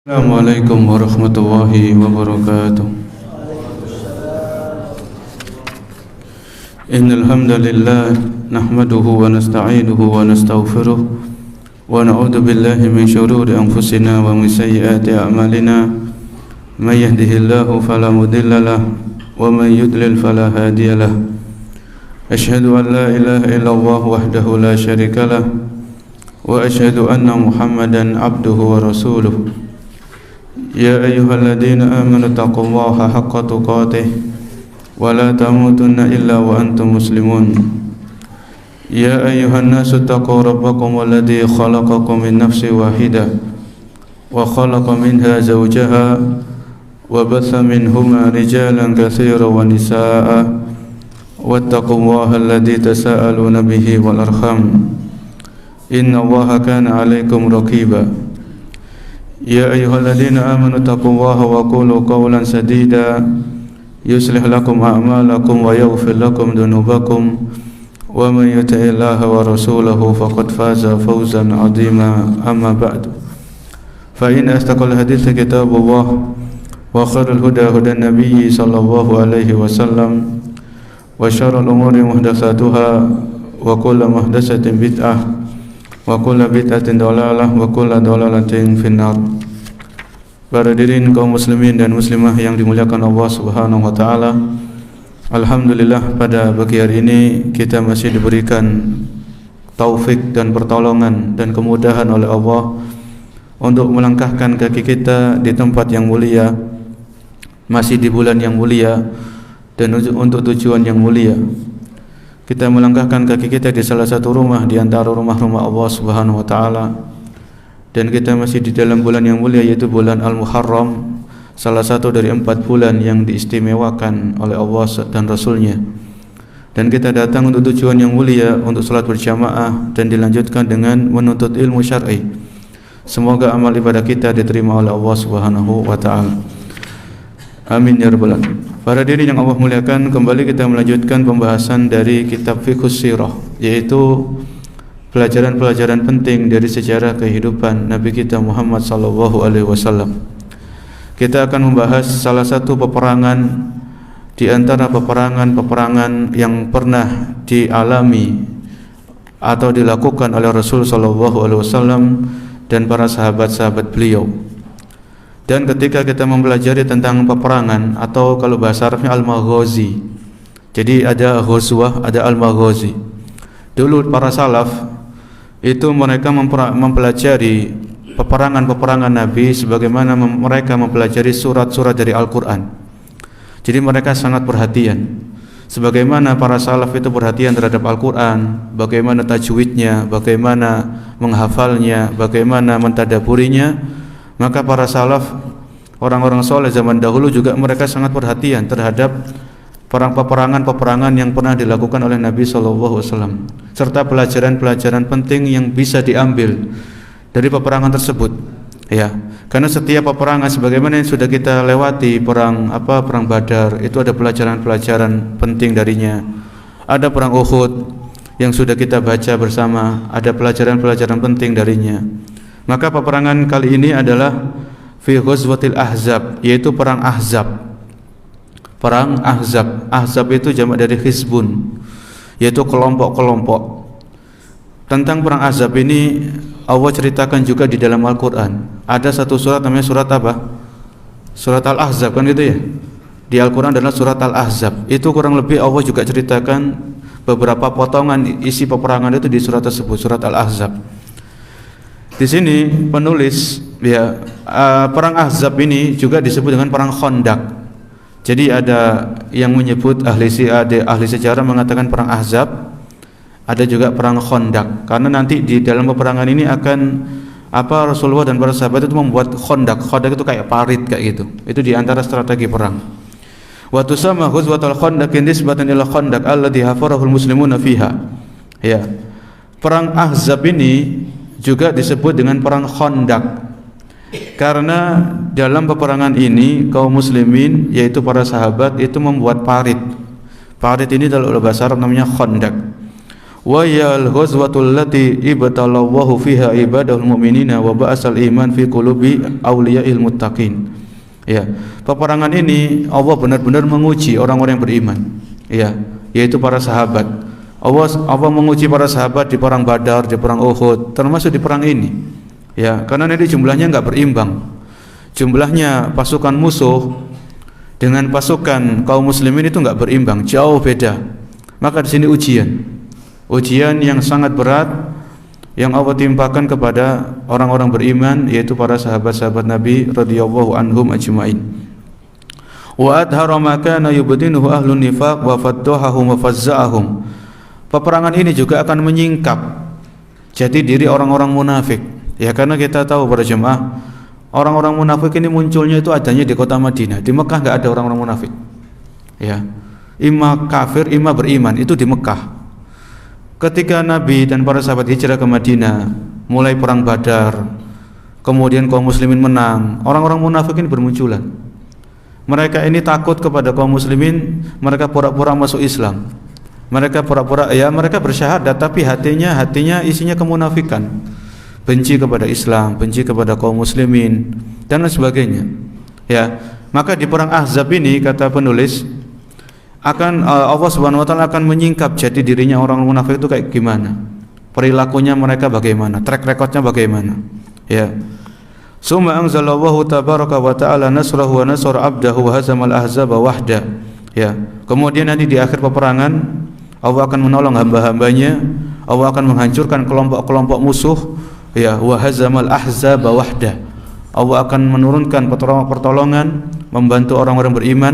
Assalamualaikum warahmatullahi wabarakatuh. Innal hamdalillah nahmaduhu wa nasta'inuhu wa nastaghfiruh wa na'udzu billahi min shururi anfusina wa min sayyiati a'malina. May yahdihillahu fala mudilla lahu wa man yudlil fala hadiya lahu. Asyhadu an la ilaha illallah wahdahu la syarika lahu wa asyhadu anna Muhammadan abduhu wa rasuluh. Ya ayyuhalladzina amanu taqullaha haqqa tuqatih wa la tamutunna illa wa antum muslimun. Ya ayyuhan nasu taqu rabbakum alladzi khalaqakum min nafsin wahidah wa khalaqa minha zawjaha wa batha minhuma rijalan katsiran wa nisaa'a wattaqullaha alladzi tasaaluna bihi wal arham innallaha kana 'alaikum raqiba. Ya ayyuhalladzina amanu taqullaha wa qulu qawlan sadida yuslih lakum a'malakum wa yaghfir lakum dhunubakum wa man yuti'illaha wa rasulahu faqad faza fawzan 'azima. Amma ba'du, fa in astaqal hadits kitabullah wa khairul huda hudan nabiyyi sallallahu alaihi wasallam wa syarrul umuri muhdatsatuha wa kullu muhdatsatin bid'ah wa kullu bid'atin dhalalah wa kullu dhalalatin finnar. Para hadirin kaum muslimin dan muslimah yang dimuliakan Allah Subhanahu wa taala, alhamdulillah pada pagi hari ini kita masih diberikan taufik dan pertolongan dan kemudahan oleh Allah untuk melangkahkan kaki kita di tempat yang mulia, masih di bulan yang mulia dan untuk tujuan yang mulia. Kita melangkahkan kaki kita di salah satu rumah di antara rumah-rumah Allah Subhanahu wa taala, dan kita masih di dalam bulan yang mulia, yaitu bulan Al-Muharram, salah satu dari 4 bulan yang diistimewakan oleh Allah dan Rasulnya. Dan kita datang untuk tujuan yang mulia, untuk salat berjamaah dan dilanjutkan dengan menuntut ilmu syar'i. Semoga amal ibadah kita diterima oleh Allah Subhanahu wa taala. Amin ya rabbal alamin. Para hadirin yang Allah muliakan, kembali kita melanjutkan pembahasan dari kitab Fiqhus Sirah, yaitu pelajaran-pelajaran penting dari sejarah kehidupan Nabi kita Muhammad sallallahu alaihi wasallam. Kita akan membahas salah satu peperangan di antara peperangan-peperangan yang pernah dialami atau dilakukan oleh Rasul sallallahu alaihi wasallam dan para sahabat-sahabat beliau. Dan ketika kita mempelajari tentang peperangan, atau kalau bahasa Arabnya al-maghazi, jadi ada ghazwah, ada al-maghazi. Dulu para salaf itu mereka mempelajari peperangan-peperangan Nabi sebagaimana mereka mempelajari surat-surat dari Al-Quran. Jadi mereka sangat perhatian, sebagaimana para salaf itu perhatian terhadap Al-Quran, bagaimana tajwidnya, bagaimana menghafalnya, bagaimana mentadaburinya. Maka para salaf, orang-orang soleh zaman dahulu juga mereka sangat perhatian terhadap peperangan-peperangan yang pernah dilakukan oleh Nabi SAW, serta pelajaran-pelajaran penting yang bisa diambil dari peperangan tersebut. Ya, karena setiap peperangan sebagaimana yang sudah kita lewati, perang Badar, itu ada pelajaran-pelajaran penting darinya. Ada perang Uhud yang sudah kita baca bersama, ada pelajaran-pelajaran penting darinya. Maka peperangan kali ini adalah fi ghazwatil ahzab, yaitu perang Ahzab. Perang Ahzab. Ahzab itu jamak dari hizbun, yaitu kelompok-kelompok. Tentang perang Ahzab ini Allah ceritakan juga di dalam Al-Quran. Ada satu surat namanya surat apa? Surat Al-Ahzab, kan gitu ya. Di Al-Quran adalah surat Al-Ahzab. Itu kurang lebih Allah juga ceritakan beberapa potongan isi peperangan itu di surat tersebut, surat Al-Ahzab. Di sini penulis perang Ahzab ini juga disebut dengan perang Khandaq. Jadi ada yang menyebut ahli sejarah mengatakan perang Ahzab, ada juga perang Khandaq. Karena nanti di dalam peperangan ini akan Rasulullah dan para sahabat itu membuat Khandaq. Khandaq itu kayak parit kayak gitu. Itu di antara strategi perang. Wa tusamma ghazwatul Khandaq nisbatan ila Khandaq alladhi hafarahul muslimuna fiha. Ya. Perang Ahzab ini juga disebut dengan perang Khandaq karena dalam peperangan ini kaum muslimin, yaitu para sahabat, itu membuat parit. Parit ini dalam bahasa Arab namanya Khandaq. wa yal ghazwatul lati ibtalallahu fiha ibadahul mu'minina wa ba'asal iman fi qulubi awliya'il muttaqin. Ya, peperangan ini Allah benar-benar menguji orang-orang yang beriman, ya, yaitu para sahabat. Allah menguji para sahabat di perang Badar, di perang Uhud, termasuk di perang ini. Ya, karena nanti jumlahnya enggak berimbang. Jumlahnya pasukan musuh dengan pasukan kaum muslimin itu enggak berimbang, jauh beda. Maka di sini ujian yang sangat berat yang Allah timpakan kepada orang-orang beriman, yaitu para sahabat-sahabat Nabi radhiyallahu anhum ajma'in. Wa adhara ma kana yubdinuhu ahlun nifaq wa faddahahum wa fazza'ahum. Peperangan ini juga akan menyingkap jati diri orang-orang munafik. Ya, karena kita tahu para jemaah, orang-orang munafik ini munculnya itu adanya di kota Madinah. Di Mekah enggak ada orang-orang munafik. Ya. Imma kafir, imma beriman, itu di Mekah. Ketika Nabi dan para sahabat hijrah ke Madinah, mulai perang Badar, kemudian kaum muslimin menang, orang-orang munafik ini bermunculan. Mereka ini takut kepada kaum muslimin, mereka pura-pura masuk Islam. Mereka pura-pura, ya mereka bersyahadat, tapi hatinya isinya kemunafikan. Benci kepada Islam, benci kepada kaum muslimin, dan lain sebagainya. Ya, maka di perang Ahzab ini kata penulis, Allah Subhanahu wa taala akan menyingkap jati dirinya orang munafik itu kayak gimana, perilakunya mereka bagaimana, track recordnya bagaimana. Ya, summa anzalallahu tabaraka wa taala nasrahu wa nasra abdahu wa hazamal ahzaba wahda. Ya, kemudian nanti di akhir peperangan Allah akan menolong hamba-hambanya, Allah akan menghancurkan kelompok-kelompok musuh. Ya, wa hazamal ahzaba wahda. Allah akan menurunkan pertolongan, membantu orang-orang beriman.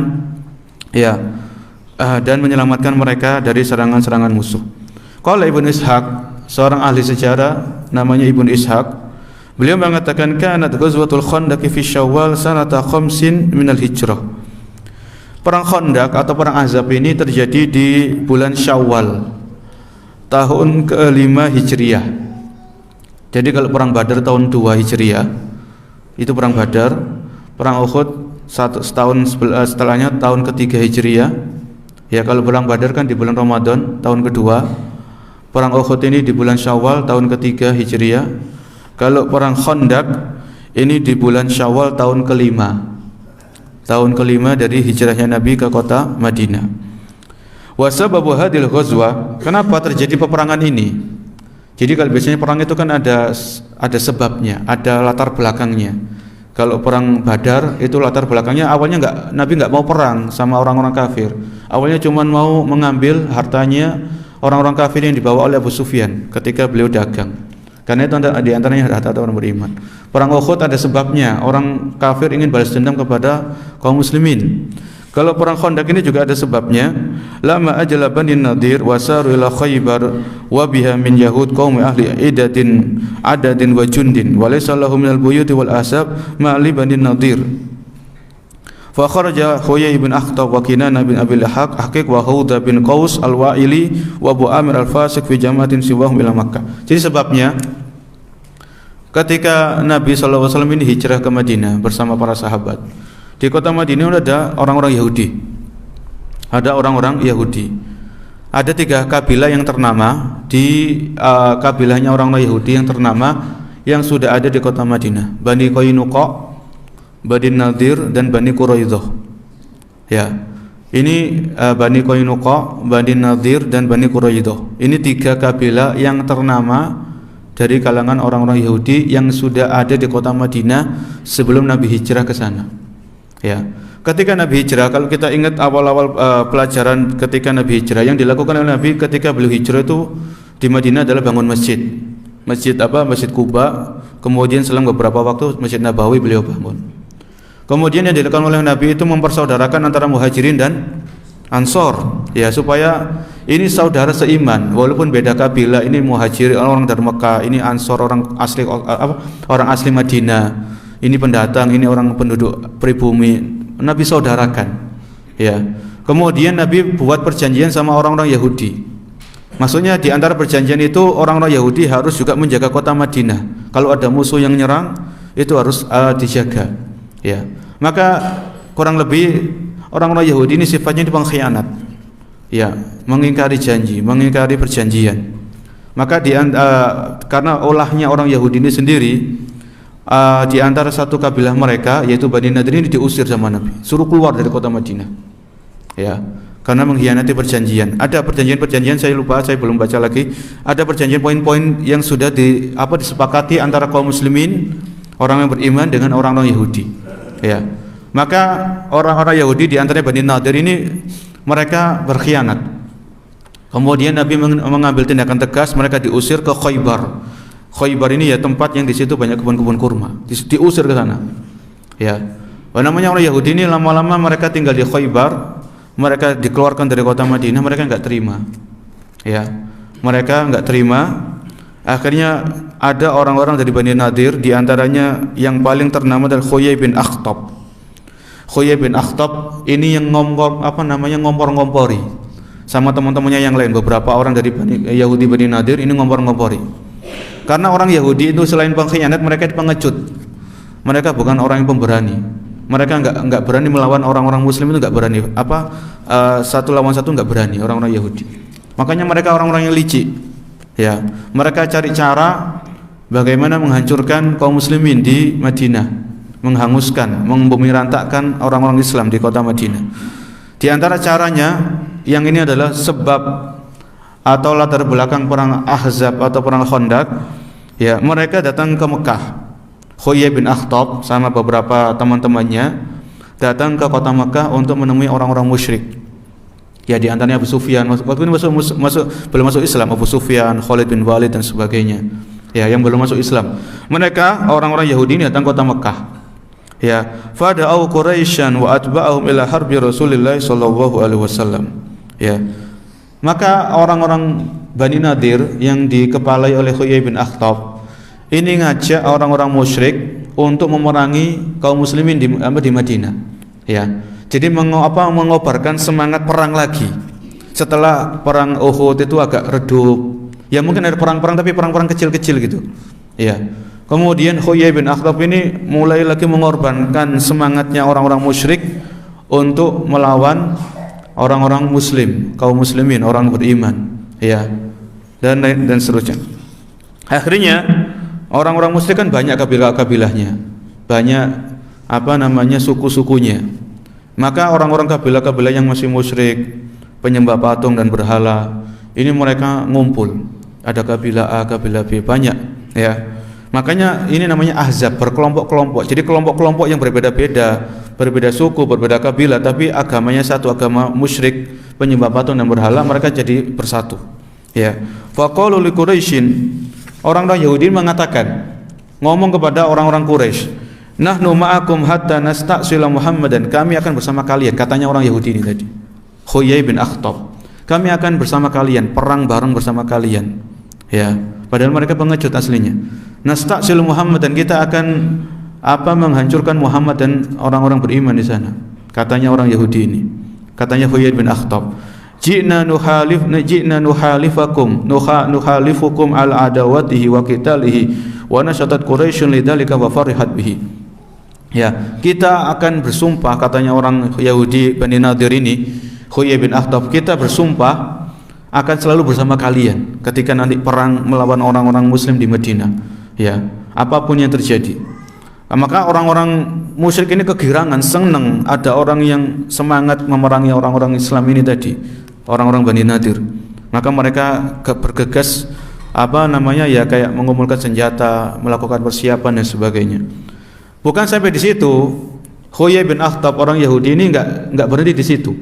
Ya, dan menyelamatkan mereka dari serangan-serangan musuh. Qala Ibnu Ishaq, seorang ahli sejarah namanya Ibnu Ishaq, beliau mengatakan kanat ghazwatul Khandaq fi Syawal sanata 5 minal hijrah. Perang Khandaq atau perang Ahzab ini terjadi di bulan Syawal tahun ke-5 Hijriah. Jadi kalau perang Badar tahun 2 Hijriah itu perang Badar, perang Uhud setahun setelahnya tahun ke-3 Hijriah. Ya, kalau perang Badar kan di bulan Ramadan tahun kedua, perang Uhud ini di bulan Syawal tahun ke-3 Hijriah. Kalau perang Khandaq ini di bulan Syawal tahun ke-5, dari hijrahnya Nabi ke kota Madinah. Wa sababu hadhil ghazwa, kenapa terjadi peperangan ini? Jadi kalau biasanya perang itu kan ada sebabnya, ada latar belakangnya. Kalau perang Badar itu latar belakangnya awalnya Nabi enggak mau perang sama orang-orang kafir. Awalnya cuma mau mengambil hartanya orang-orang kafir yang dibawa oleh Abu Sufyan ketika beliau dagang. Karena itu di antaranya harta orang beriman. Perang Uhud ada sebabnya, orang kafir ingin balas dendam kepada kaum muslimin. Kalau perang Khandaq ini juga ada sebabnya. Lama ajala Bani Nadir wasaru ila Khaybar wa biha min yahud qaum ahli adadin wa jundin wa laysa lahum minal buyuti wal asab ma li Bani Nadir. Fa kharaja Huyay bin Akhtab wa Kinana bin Abi Lahaq Haqiq wa Huda bin Qaus al-Wa'ili wa Abu Amir al-Fasiq fi jama'atin siwahum ila Makkah. Jadi sebabnya ketika Nabi sallallahu alaihi wasallam ini hijrah ke Madinah bersama para sahabat, di kota Madinah ada orang-orang Yahudi. Ada orang-orang Yahudi. Ada 3 kabilah yang ternama di kabilahnya orang-orang Yahudi yang ternama yang sudah ada di kota Madinah. Bani Qainuqa, Bani Nadir dan Bani Quraidah. Ya. Ini Bani Qainuqa, Bani Nadir dan Bani Quraidah. Ini 3 kabilah yang ternama dari kalangan orang-orang Yahudi yang sudah ada di kota Madinah sebelum Nabi hijrah ke sana. Ya, ketika Nabi hijrah, kalau kita ingat awal-awal pelajaran ketika Nabi hijrah, yang dilakukan oleh Nabi ketika beliau hijrah itu di Madinah adalah bangun masjid. Masjid apa? Masjid Quba. Kemudian selang beberapa waktu Masjid Nabawi beliau bangun. Kemudian yang dilakukan oleh Nabi itu mempersaudarakan antara Muhajirin dan Ansor, ya, supaya ini saudara seiman walaupun beda kabilah. Ini Muhajirin orang dari Mekah, ini Ansor orang asli Madinah. Ini pendatang, ini orang penduduk pribumi. Nabi saudarakan. Ya. Kemudian Nabi buat perjanjian sama orang-orang Yahudi. Maksudnya di antara perjanjian itu orang-orang Yahudi harus juga menjaga kota Madinah. Kalau ada musuh yang nyerang, itu harus dijaga. Ya. Maka kurang lebih orang-orang Yahudi ini sifatnya pengkhianat. Ya, mengingkari janji, mengingkari perjanjian. Maka karena olahnya orang Yahudi ini sendiri, di antara satu kabilah mereka yaitu Bani Nadir ini diusir sama Nabi, suruh keluar dari kota Madinah. Ya, karena mengkhianati perjanjian. Ada perjanjian-perjanjian saya lupa, saya belum baca lagi. Ada perjanjian poin-poin yang sudah disepakati antara kaum muslimin, orang yang beriman dengan orang-orang Yahudi. Ya. Maka orang-orang Yahudi di antaranya Bani Nadir ini mereka berkhianat. Kemudian Nabi mengambil tindakan tegas, mereka diusir ke Khaybar. Khaybar ini ya tempat yang di situ banyak kebun-kebun kurma. Diusir ke sana. Ya. Namanya orang Yahudi ini lama-lama mereka tinggal di Khaybar, mereka dikeluarkan dari kota Madinah, mereka enggak terima. Ya. Mereka enggak terima. Akhirnya ada orang-orang dari Bani Nadir, di antaranya yang paling ternama adalah Huyai bin Akhtab. Huyai bin Akhtab ini yang ngompor-ngompori sama teman-temannya yang lain. Beberapa orang dari Yahudi Bani Nadir ini ngompor-ngompori. Karena orang Yahudi itu selain pengkhianat, mereka pengecut. Mereka bukan orang yang pemberani. Mereka enggak berani melawan orang-orang Muslim, itu enggak berani. Satu lawan satu enggak berani orang-orang Yahudi. Makanya mereka orang-orang yang licik. Ya, mereka cari cara bagaimana menghancurkan kaum muslimin di Madinah, menghanguskan, membumi rantakkan orang-orang Islam di kota Madinah. Di antara caranya, yang ini adalah sebab atau latar belakang perang Ahzab atau perang Khandaq. Ya, mereka datang ke Mekah. Huyai bin Akhtab sama beberapa teman-temannya datang ke kota Mekah untuk menemui orang-orang musyrik. Ya, di antaranya Abu Sufyan. Waktu ini belum masuk Islam, Abu Sufyan, Khalid bin Walid dan sebagainya. Ya, yang belum masuk Islam. Mereka orang-orang Yahudi ini datang ke kota Mekah. Ya, fada'u Quraisyan wa atba'ahum ila harbi Rasulillah sallallahu alaihi wasallam. Ya. Maka orang-orang Bani Nadir yang dikepalai oleh Huyai bin Akhtab ini ngajak orang-orang musyrik untuk memerangi kaum muslimin di Madinah. Ya. Jadi mengobarkan semangat perang lagi. Setelah perang Uhud itu agak redup. Ya mungkin ada perang-perang tapi perang-perang kecil-kecil gitu. Ya. Kemudian Huyai bin Akhtab ini mulai lagi mengorbankan semangatnya orang-orang musyrik untuk melawan orang-orang muslim, kaum muslimin, orang beriman, ya. Dan seterusnya. Akhirnya orang-orang musyrik kan banyak kabilah-kabilahnya. Banyak suku-sukunya. Maka orang-orang kabilah-kabilah yang masih musyrik, penyembah patung dan berhala, ini mereka ngumpul. Ada kabilah A, kabilah B, banyak, ya. Makanya ini namanya Ahzab, berkelompok-kelompok. Jadi kelompok-kelompok yang berbeda-beda, berbeda suku, berbeda kabilah, tapi agamanya satu, agama musyrik, penyembah patung dan berhala, mereka jadi bersatu. Ya. Faqalu li Quraisyin, orang-orang Yahudi mengatakan, ngomong kepada orang-orang Quraisy, nahnu ma'akum hatta nasta'sila Muhammadan. Kami akan bersama kalian, katanya orang Yahudi ini tadi. Huyai bin Akhtab. Kami akan bersama kalian, perang bareng bersama kalian. Ya, padahal mereka pengecut aslinya. Nasta'sil Muhammad, dan kita akan menghancurkan Muhammad dan orang-orang beriman di sana. Katanya orang Yahudi ini. Katanya Huyai bin Akhtab. Ji'na nuhalifukum ala adawatihi wa qitalihi wa nashatat Quraisyun lidzalika wa farihat bihi. Ya, kita akan bersumpah, katanya orang Yahudi Bani Nadir ini, Huyai bin Akhtab, kita bersumpah akan selalu bersama kalian ketika nanti perang melawan orang-orang muslim di Madinah. Ya, apapun yang terjadi. Maka orang-orang musyrik ini kegirangan, senang ada orang yang semangat memerangi orang-orang Islam ini tadi, orang-orang Bani Nadir. Maka mereka bergegas kayak mengumpulkan senjata, melakukan persiapan dan sebagainya. Bukan sampai di situ, Huyai bin Akhtab orang Yahudi ini enggak berhenti di situ.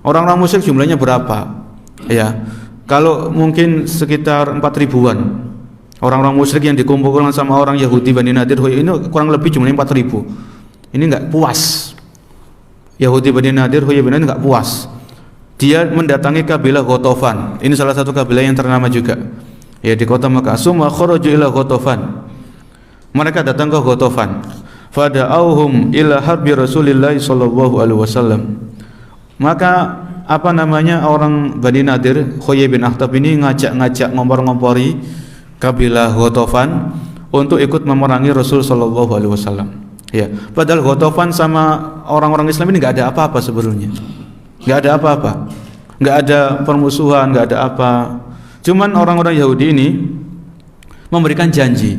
Orang-orang musyrik jumlahnya berapa? Ya, kalau mungkin sekitar 4.000-an orang-orang musyrik yang dikumpulkan sama orang Yahudi Bani Nadir, ini kurang lebih jumlahnya 4.000. Ini enggak puas. Yahudi Bani Nadir, Huyai bin Akhtab enggak puas. Dia mendatangi kabilah Ghatafan. Ini salah satu kabilah yang ternama juga. Ya, di kota Makkah. Summa kharaju ila Ghatafan. Mereka datang ke Ghatafan. Fada'auhum ila harbi Rasulillah sallallahu alaihi wasallam. Maka orang Bani Nadir, Huyai bin Akhtab ini ngajak ngompor-ngompori kabilah Ghatafan untuk ikut memerangi Rasul sallallahu alaihi wasallam. Ya, padahal Ghatafan sama orang-orang Islam ini enggak ada apa-apa sebetulnya. Enggak ada apa-apa. Enggak ada permusuhan, enggak ada apa. Cuman orang-orang Yahudi ini memberikan janji,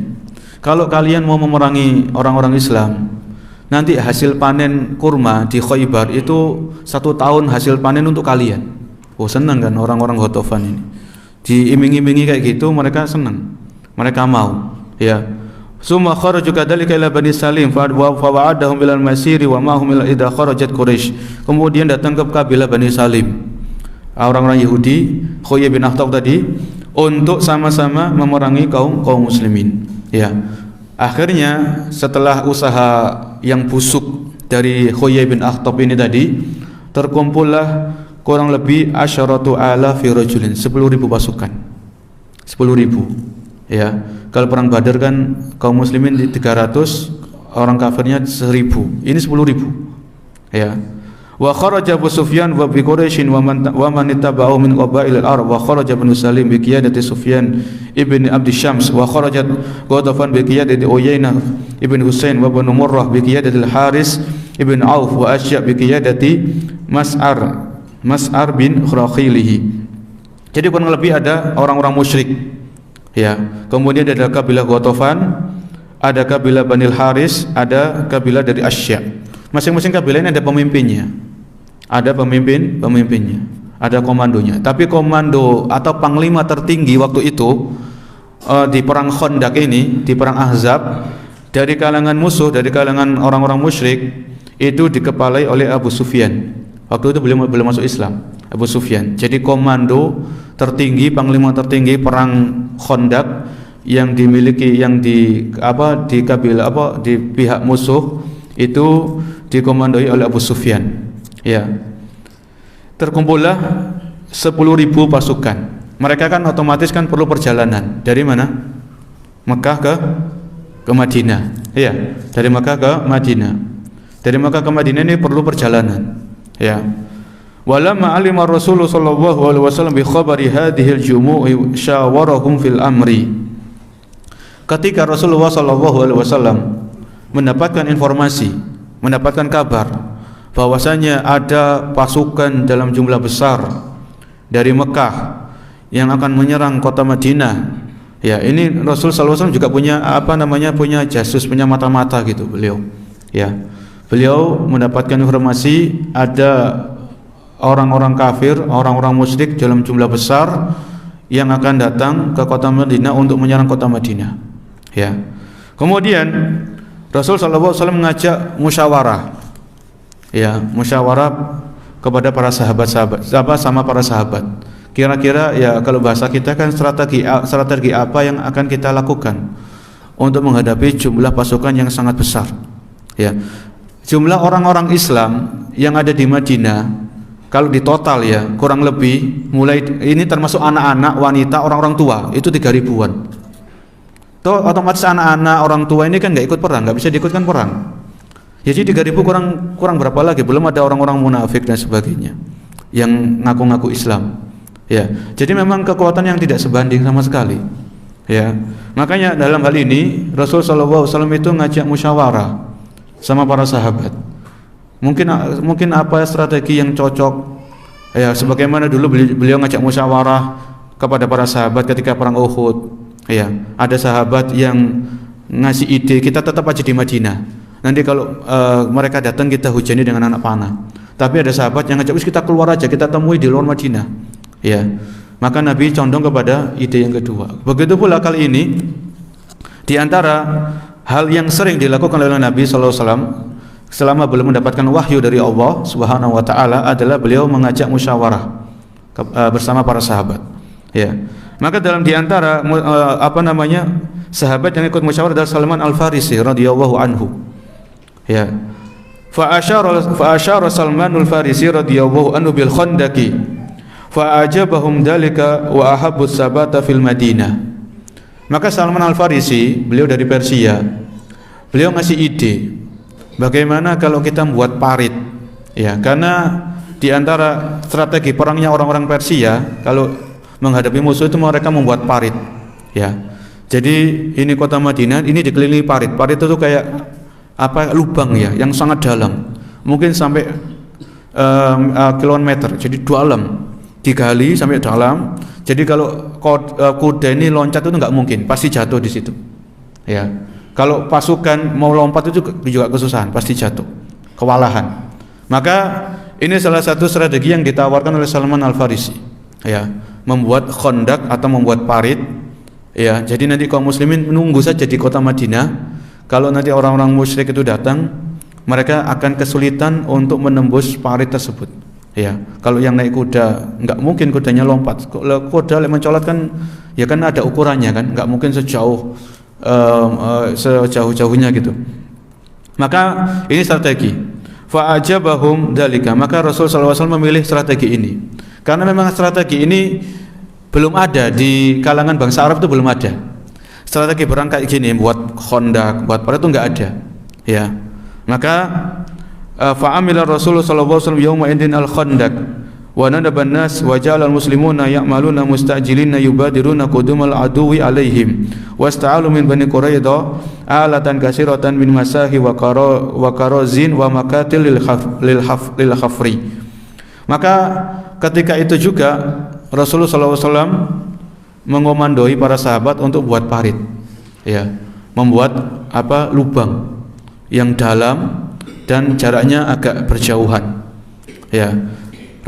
kalau kalian mau memerangi orang-orang Islam, nanti hasil panen kurma di Khaybar itu 1 tahun hasil panen untuk kalian. Oh, senang kan orang-orang Ghatafan ini, diiming-imingi kayak gitu, mereka senang, mereka mau, ya. Summa kharaju kadzalika ila Bani Salim fa wa'adahum bil masiri wa ma hum ila idza kharajat Quraisy. Kemudian datang ke kabilah Bani Salim, orang-orang Yahudi, Huyai bin Akhtab tadi, untuk sama-sama memerangi kaum muslimin, ya. Akhirnya setelah usaha yang busuk dari Huyai bin Akhtab ini tadi, terkumpullah kurang lebih asyaratu alafi rajulin, 10.000 pasukan. 10.000. Ya, kalau perang Badar kan kaum muslimin di 300, orang kafirnya 1.000. Ini 10.000. Ya. Wa kharaja Abu Sufyan wa bi Quraisyin wa man ittaba'ahu min qabail al-Arab wa kharaja Banu Salim bi qiyadati Sufyan ibn Abd Syams wa kharajat Ghatafan bi qiyadati Uyainah ibn Husain wa Banu Murrah bi qiyadati al-Haris ibn Auf wa Asya bi qiyadati Mas'ar bin Khurakhilihi. Jadi kurang lebih ada orang-orang musyrik. Ya, kemudian ada kabilah Ghatafan, ada kabilah Banil Haris, ada kabilah dari Asya. Masing-masing kabilah ini ada pemimpinnya. Ada pemimpinnya, ada komandonya. Tapi komando atau panglima tertinggi waktu itu di perang Khandaq ini, di perang Ahzab, dari kalangan musuh, dari kalangan orang-orang musyrik, itu dikepalai oleh Abu Sufyan. Waktu itu belum masuk Islam, Abu Sufyan. Jadi komando tertinggi, panglima tertinggi perang Khandaq yang dimiliki, yang di kabilah di pihak musuh itu dikomandoi oleh Abu Sufyan. Ya. Terkumpullah 10.000 pasukan. Mereka kan otomatis kan perlu perjalanan. Dari mana? Mekah ke Madinah. Ya, dari Mekah ke Madinah. Dari Mekah ke Madinah ini perlu perjalanan. Ya. Walamma alima Rasulullah sallallahu alaihi wasallam bi khabari hadhil jumu'i syawarahum fil amri. Ketika Rasulullah sallallahu alaihi wasallam mendapatkan informasi, mendapatkan kabar bahwasanya ada pasukan dalam jumlah besar dari Mekah yang akan menyerang kota Madinah. Ya, ini Rasul sallallahu alaihi wasallam juga punya jasus, punya mata-mata gitu beliau. Ya. Beliau mendapatkan informasi ada orang-orang kafir, orang-orang musyrik dalam jumlah besar yang akan datang ke kota Madinah untuk menyerang kota Madinah. Ya. Kemudian Rasul sallallahu alaihi wasallam mengajak musyawarah. Ya, musyawarah kepada para sahabat-sahabat, sama para sahabat. Kira-kira ya kalau bahasa kita kan strategi apa yang akan kita lakukan untuk menghadapi jumlah pasukan yang sangat besar. Ya. Jumlah orang-orang Islam yang ada di Madinah kalau di total ya kurang lebih, mulai ini termasuk anak-anak, wanita, orang-orang tua, itu 3.000-an. Toh otomatis anak-anak, orang tua ini kan nggak ikut perang, nggak bisa diikutkan perang. Jadi 3.000 kurang berapa lagi? Belum ada orang-orang munafik dan sebagainya yang ngaku-ngaku Islam. Ya, jadi memang kekuatan yang tidak sebanding sama sekali. Ya, makanya dalam hal ini Rasul sallallahu alaihi wasallam itu ngajak musyawarah sama para sahabat. Mungkin apa strategi yang cocok? Ya, sebagaimana dulu beliau ngajak musyawarah kepada para sahabat ketika perang Uhud. Ya, ada sahabat yang ngasih ide, kita tetap aja di Madinah. Nanti kalau mereka datang kita hujani dengan anak panah. Tapi ada sahabat yang ngajak, kita keluar aja, kita temui di luar Madinah. Ya, maka Nabi condong kepada ide yang kedua. Begitu pula kali ini, di antara hal yang sering dilakukan oleh Nabi sallallahu alaihi wasallam selama belum mendapatkan wahyu dari Allah Subhanahu wa taala adalah beliau mengajak musyawarah bersama para sahabat. Ya. Maka dalam di antara sahabat yang ikut musyawarah adalah Salman Al-Farisi radhiyallahu anhu. Ya. Fa asyara Salman Al-Farisi radhiyallahu anhu bil Khandaqi fa ajabahum dalika wa ahabbu sabata fil Madinah. Maka Salman Al-Farisi, beliau dari Persia, beliau ngasih ide bagaimana kalau kita membuat parit. Ya, karena di antara strategi perangnya orang-orang Persia kalau menghadapi musuh itu mereka membuat parit. Ya. Jadi ini kota Madinah, ini dikelilingi parit. Parit itu kayak lubang ya, yang sangat dalam. Mungkin sampai kilometer. Jadi dalam. digali sampai dalam. Jadi kalau kuda ini loncat itu nggak mungkin, pasti jatuh di situ. Ya, kalau pasukan mau lompat itu juga kesusahan, pasti jatuh, kewalahan. Maka ini salah satu strategi yang ditawarkan oleh Salman Al-Farisi. Ya, membuat khandak atau membuat parit. Ya, jadi nanti kaum muslimin menunggu saja di kota Madinah. Kalau nanti orang-orang musyrik itu datang, mereka akan kesulitan untuk menembus parit tersebut. Ya, kalau yang naik kuda nggak mungkin kudanya lompat. Kalau kuda mencolot kan, ya kan ada ukurannya kan, nggak mungkin sejauh-jauhnya gitu. Maka ini strategi. Fa'ajabahum dalika. Maka Rasul SAW memilih strategi ini. Karena memang strategi ini belum ada di kalangan bangsa Arab, itu belum ada. Strategi perang kayak gini, buat khandak, buat parit itu nggak ada. Ya, maka fa'amila Rasulullah sallallahu alaihi wasallam yauma idin al-khandak wa nadaban nas wa ja'ala al-muslimuna ya'maluna mustajilina yubadiruna qudumal aduwi alaihim wasta'alu min bani Quraidah alatan kasiratan min masahi wa karazin wa makatil lil khafri. Maka ketika itu juga Rasulullah sallallahu alaihi wasallam mengomandoi para sahabat untuk buat parit, ya, membuat lubang yang dalam dan jaraknya agak berjauhan. Ya,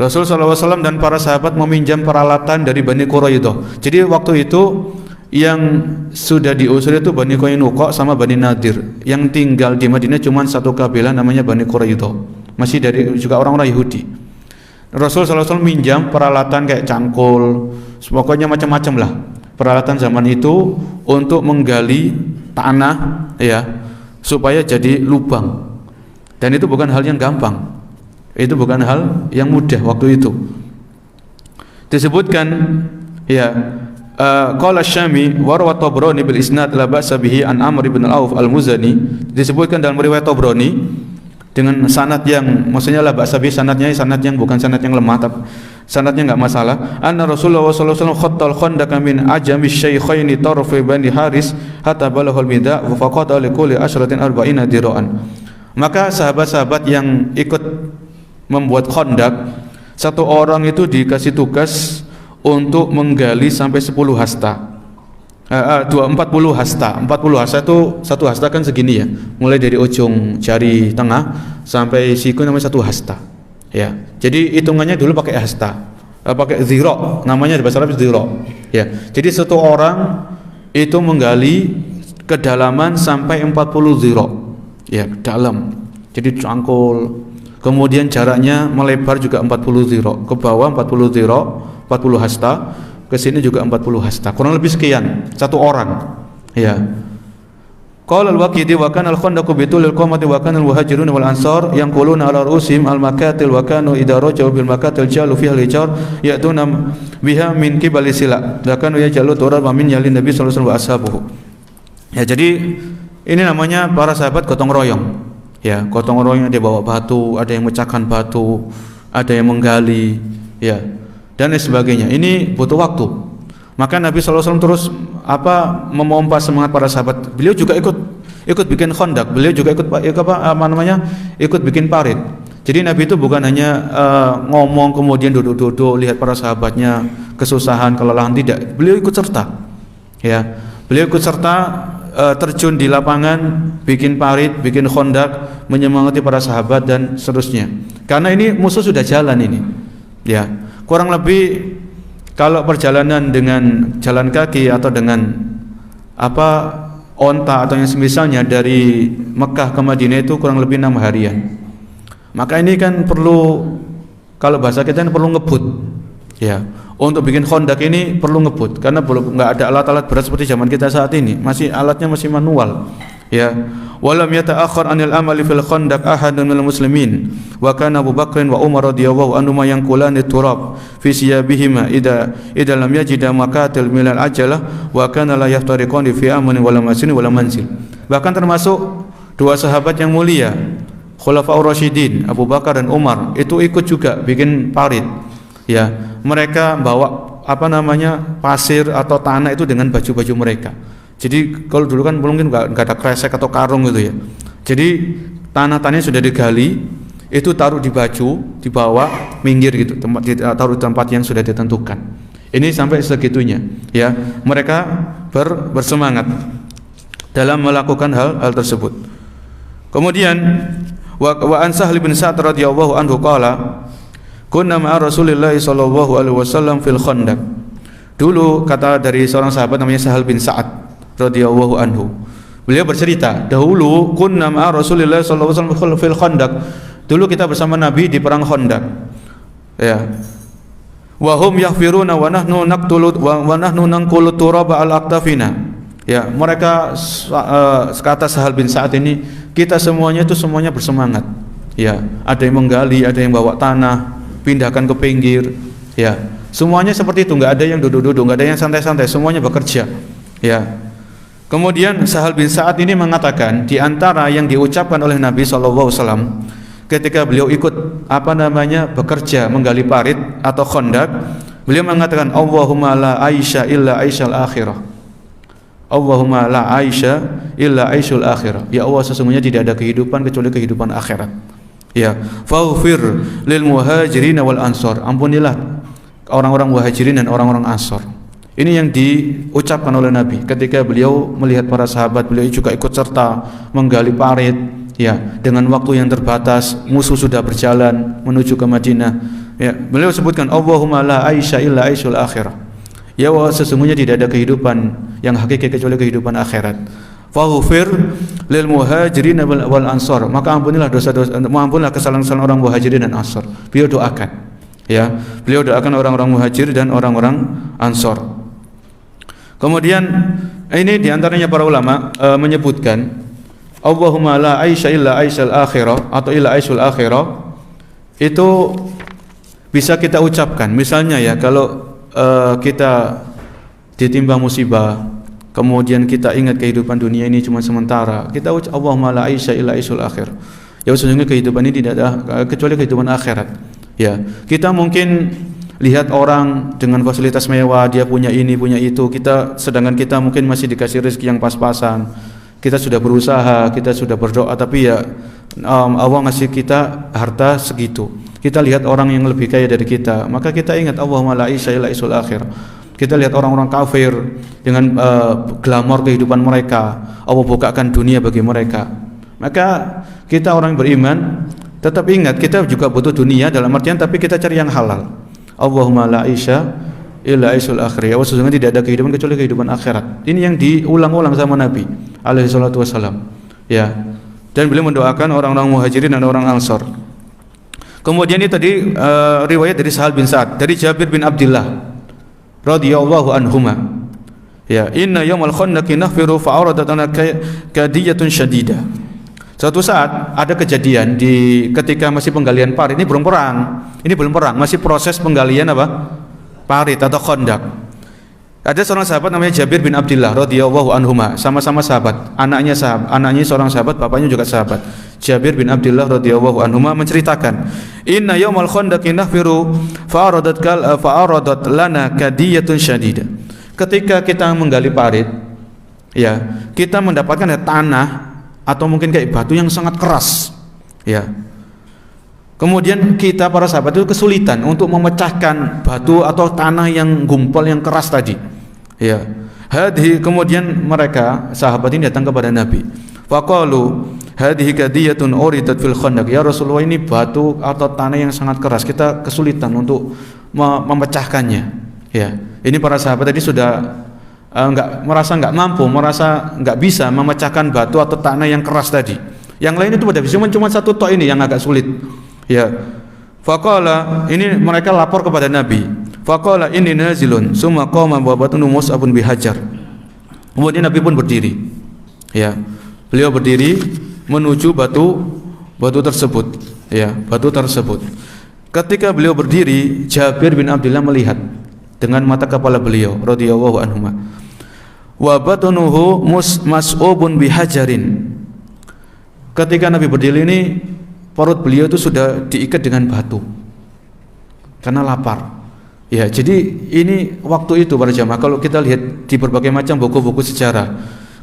Rasulullah SAW dan para sahabat meminjam peralatan dari Bani Quraidah. Jadi waktu itu yang sudah diusir itu Bani Qainuqa sama Bani Nadir. Yang tinggal di Madinah cuma satu kabilah namanya Bani Quraidah. Masih dari juga orang-orang Yahudi. Rasulullah SAW minjam peralatan kayak cangkul, pokoknya macam-macam lah peralatan zaman itu untuk menggali tanah, ya, supaya jadi lubang. Dan itu bukan hal yang gampang, itu bukan hal yang mudah waktu itu. Disebutkan, ya, qala Syami wa rawa Tabrani bil isnad la ba'sa bihi an Amr bin Auf al-Muzani. Disebutkan dalam riwayat Tabrani dengan sanad yang, maksudnya la ba'sa bihi, sanadnya sanad yang bukan sanad yang lemah, tapi sanadnya enggak masalah. Anna Rasulullah sallallahu alaihi wasallam khattal khandaka min ajami syaikhaini tarfi bani Haris hatta balaghal bida wa faqata li kulli ashratin arba'ina dira'an. Maka sahabat-sahabat yang ikut membuat khandak, satu orang itu dikasih tugas untuk menggali sampai 10 hasta. 40 hasta. 40 hasta itu, satu hasta kan segini ya, mulai dari ujung jari tengah sampai siku namanya 1 hasta. Ya, jadi hitungannya dulu pakai hasta, pakai zira, namanya di bahasa Arab zira. Ya, jadi satu orang itu menggali kedalaman sampai 40 zira. Ya, dalam. Jadi cangkul. Kemudian jaraknya melebar juga 40 zira, ke bawah 40 zira, 40 hasta, ke sini juga 40 hasta. Kurang lebih sekian satu orang. Ya. Qala al-Waqidi wa kana al-khandaqu bitul qamati wa kana al-muhajirun wal ansar yanquluna ala ru'usihim al-makatil wa kanu idza rajau bil makatil jalu fiha al-hijar ya'tuna biha min qibali sila. La kanu yajalu turab min yalin Nabi sallallahu alaihi wasallam wa ashabuhu. Ya, jadi ini namanya para sahabat gotong royong. Ya, gotong royong, dia bawa batu, ada yang mecahkan batu, ada yang menggali, ya, dan lain sebagainya. Ini butuh waktu. Maka Nabi SAW terus memompa semangat para sahabat. Beliau juga ikut bikin khandak. Beliau juga ikut bikin parit. Jadi Nabi itu bukan hanya ngomong kemudian duduk-duduk lihat para sahabatnya kesusahan, kelelahan, tidak. Beliau ikut serta. Ya, beliau ikut serta, terjun di lapangan, bikin parit, bikin khandak, menyemangati para sahabat dan seterusnya. Karena ini musuh sudah jalan ini. Ya, kurang lebih kalau perjalanan dengan jalan kaki atau dengan onta atau yang semisalnya dari Mekah ke Madinah itu kurang lebih 6 harian. Maka ini kan perlu, kalau bahasa kita ini perlu ngebut. Ya, untuk bikin khandak ini perlu ngebut karena belum nggak ada alat-alat berat seperti zaman kita saat ini. Alatnya masih manual. Ya, walam yata'akhkhar 'anil amali fil khandaq ahadun minal muslimin wa kana Abu Bakr wa Umar radhiyallahu anhuma yanqulani turab fi siyabihima idza lam yajida makatil milal ajalah wa kana la yaftariqani fi amani wala masin wala manzil. Bahkan termasuk dua sahabat yang mulia, Khulafaur Rasyidin, Abu Bakar dan Umar, itu ikut juga bikin parit. Ya, mereka bawa pasir atau tanah itu dengan baju-baju mereka. Jadi kalau dulu kan mungkin nggak ada kresek atau karung gitu ya. Jadi tanah-tanahnya sudah digali, itu taruh di baju, dibawa minggir gitu, taruh di tempat yang sudah ditentukan. Ini sampai segitunya, ya. Mereka bersemangat dalam melakukan hal tersebut. Kemudian wa an Sahl bin Sa'd radhiyallahu anhu qala kunna ma'a Rasulillah sallallahu alaihi wasallam fil Khandaq. Dulu kata dari seorang sahabat namanya Sahl bin Sa'd radhiyallahu anhu. Beliau bercerita, dahulu kunna ma'a Rasulillah sallallahu alaihi wasallam fil Khandaq. Dulu kita bersama Nabi di perang Khandaq. Ya. Wa hum yaghfiruna wa nahnu naqtulu wa nahnu nanqulu turaba al-aqtafina. Ya, mereka kata Sahl bin Sa'd ini, kita semuanya bersemangat. Ya, ada yang menggali, ada yang bawa tanah, pindahkan ke pinggir. Ya, semuanya seperti itu, enggak ada yang duduk-duduk, enggak ada yang santai-santai, semuanya bekerja. Ya. Kemudian Sahl bin Sa'd ini mengatakan, di antara yang diucapkan oleh Nabi sallallahu alaihi wasallam ketika beliau ikut bekerja menggali parit atau Khandaq, beliau mengatakan Allahumma la aisha illa aishal akhirah. Allahumma la aisha illa aishul akhirah. Ya Allah, sesungguhnya tidak ada kehidupan kecuali kehidupan akhirat. Ya, faghfir lil muhajirin wal ansor. Ampunilah orang-orang muhajirin dan orang-orang ansor. Ini yang diucapkan oleh Nabi ketika beliau melihat para sahabat, beliau juga ikut serta menggali parit. Ya, dengan waktu yang terbatas, musuh sudah berjalan menuju ke Madinah. Ya, beliau sebutkan Allahumma la aisha illa aishul akhirah. Ya Allah, sesungguhnya tidak ada kehidupan yang hakiki kecuali kehidupan akhirat. Faghfir lil muhajirin wal ansor. Maka ampunilah dosa-dosa, ampunilah kesalahan-kesalahan orang muhajirin dan ansor. Beliau doakan. Ya, beliau doakan orang-orang muhajir dan orang-orang ansor. Kemudian ini diantaranya para ulama menyebutkan Allahumma la aisha illa aishal akhirah atau illa aishul akhirah, itu bisa kita ucapkan. Misalnya ya, kalau kita ditimpa musibah, kemudian kita ingat kehidupan dunia ini cuma sementara, kita ucap Allahumma la aisha illa aishul akhirah. Ya, sesungguhnya kehidupan ini tidak ada kecuali kehidupan akhirat. Ya, kita mungkin lihat orang dengan fasilitas mewah, dia punya ini, punya itu, sedangkan kita mungkin masih dikasih rezeki yang pas-pasan. Kita sudah berusaha, kita sudah berdoa, tapi ya Allah ngasih kita harta segitu. Kita lihat orang yang lebih kaya dari kita, maka kita ingat Allahumma la aisha illa aishul akhir. Kita lihat orang-orang kafir dengan glamor kehidupan mereka, Allah bukakan dunia bagi mereka. Maka kita orang beriman tetap ingat kita juga butuh dunia dalam artian, tapi kita cari yang halal. Allahumma la aisha illa aishul akhir. Ya, sesungguhnya tidak ada kehidupan kecuali kehidupan akhirat. Ini yang diulang-ulang sama Nabi alaihi salatu wasalam. Ya. Dan beliau mendoakan orang-orang muhajirin dan orang ansor. Kemudian ini tadi riwayat dari Sahl bin Sa'd, dari Jabir bin Abdullah radhiyallahu anhuma. Ya, inna yaumal khandaqi nahfiru fa'aradat ana kadiyatun syadidah. Suatu saat ada kejadian ketika masih penggalian parit, ini belum perang, masih proses penggalian parit atau Khandaq. Ada seorang sahabat namanya Jabir bin Abdullah radhiyallahu anhuma, sama-sama sahabat, anaknya seorang sahabat, bapaknya juga sahabat. Jabir bin Abdullah radhiyallahu anhuma menceritakan, inna yaumal khandaqi nahfiru fa'aradat lana kadiyatun syadidah. Ketika kita menggali parit, ya, kita mendapatkan tanah atau mungkin kayak batu yang sangat keras, ya. Kemudian kita para sahabat itu kesulitan untuk memecahkan batu atau tanah yang gumpal yang keras tadi, ya. Kemudian mereka sahabat ini datang kepada Nabi. Faqalu hadhihi kadiyatun uridat fil khandaq. Ya Rasulullah, ini batu atau tanah yang sangat keras, kita kesulitan untuk memecahkannya. Ya. Ini para sahabat tadi sudah merasa nggak mampu, merasa nggak bisa memecahkan batu atau tanah yang keras tadi. Yang lain itu pada bisa, cuma satu tok ini yang agak sulit. Ya. Faqala, ini mereka lapor kepada Nabi. Faqala inni nazilun summa qama wa batnu Mus'abun bihajar. Kemudian Nabi pun berdiri. Ya. Beliau berdiri menuju batu tersebut. Ya, batu tersebut. Ketika beliau berdiri, Jabir bin Abdullah melihat dengan mata kepala beliau radhiyallahu anhuma. Wa batnuhu mas'ubun bihajarin. Ketika Nabi berdiri ini, perut beliau itu sudah diikat dengan batu karena lapar. Ya, jadi ini waktu itu para jamaah, kalau kita lihat di berbagai macam buku-buku sejarah,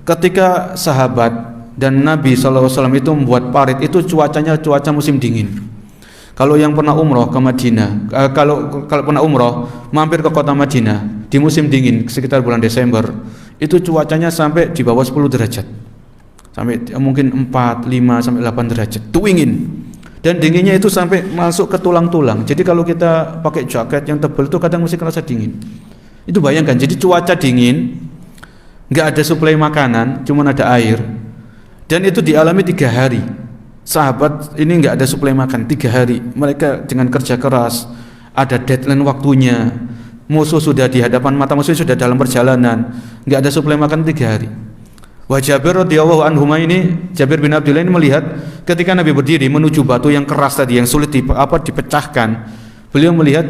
ketika sahabat dan Nabi SAW itu membuat parit, itu cuacanya cuaca musim dingin. Kalau yang pernah umroh ke Madinah, kalau pernah umroh mampir ke kota Madinah di musim dingin sekitar bulan Desember, itu cuacanya sampai di bawah 10 derajat. Sampai mungkin 4, 5 sampai 8 derajat. Itu dingin. Dan dinginnya itu sampai masuk ke tulang-tulang. Jadi kalau kita pakai jaket yang tebal itu kadang mesti kerasa dingin. Itu bayangkan, jadi cuaca dingin, enggak ada suplai makanan, cuma ada air. Dan itu dialami 3 hari. Sahabat ini enggak ada suplai makan 3 hari. Mereka dengan kerja keras, ada deadline waktunya. Musuh sudah di hadapan mata, musuh sudah dalam perjalanan, enggak ada suplai makan 3 hari. Wa Jabir radhiyallahu anhu ini, Jabir bin Abdullah ini melihat ketika Nabi berdiri menuju batu yang keras tadi, yang sulit dipecahkan. Beliau melihat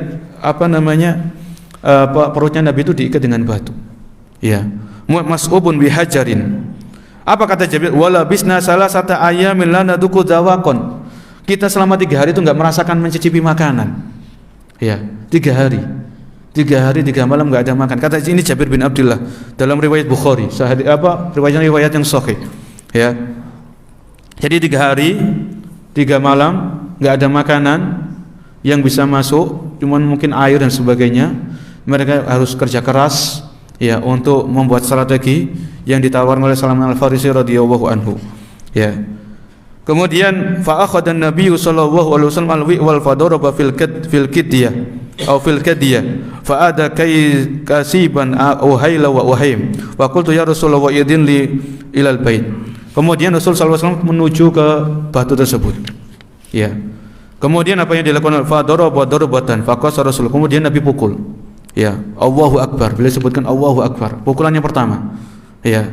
perutnya Nabi itu diikat dengan batu. Ya. Mas'ubun bihajarin. Apa kata Jabir? Wala bisna salasata ayyamin la naduku dawaqon. Kita selama 3 hari itu enggak merasakan mencicipi makanan. Ya, 3 hari. 3 hari 3 malam enggak ada makan. Kata ini Jabir bin Abdullah dalam riwayat Bukhari. Riwayat yang sahih. Ya. Jadi 3 hari 3 malam enggak ada makanan yang bisa masuk, cuman mungkin air dan sebagainya. Mereka harus kerja keras ya untuk membuat strategi yang ditawarkan oleh Salman Al-Farisi radhiyallahu anhu. Ya. Kemudian fa akhadha an-nabiy sallallahu alaihi wasallam al-wi wal fadaraba fil kidyah atau fil kadiyah fa ada kasiban uhayla wa uhaim wa qultu ya Rasulullah idin li ilal bait. Kemudian Rasul sallallahu alaihi wasallam menuju ke batu tersebut. Ya. Kemudian apa yang dilakukan? Fa daraba darbatan fa qasa Rasul. Kemudian Nabi pukul. Ya, Allahu Akbar. Beliau sebutkan Allahu Akbar. Pukulan yang pertama. Ya.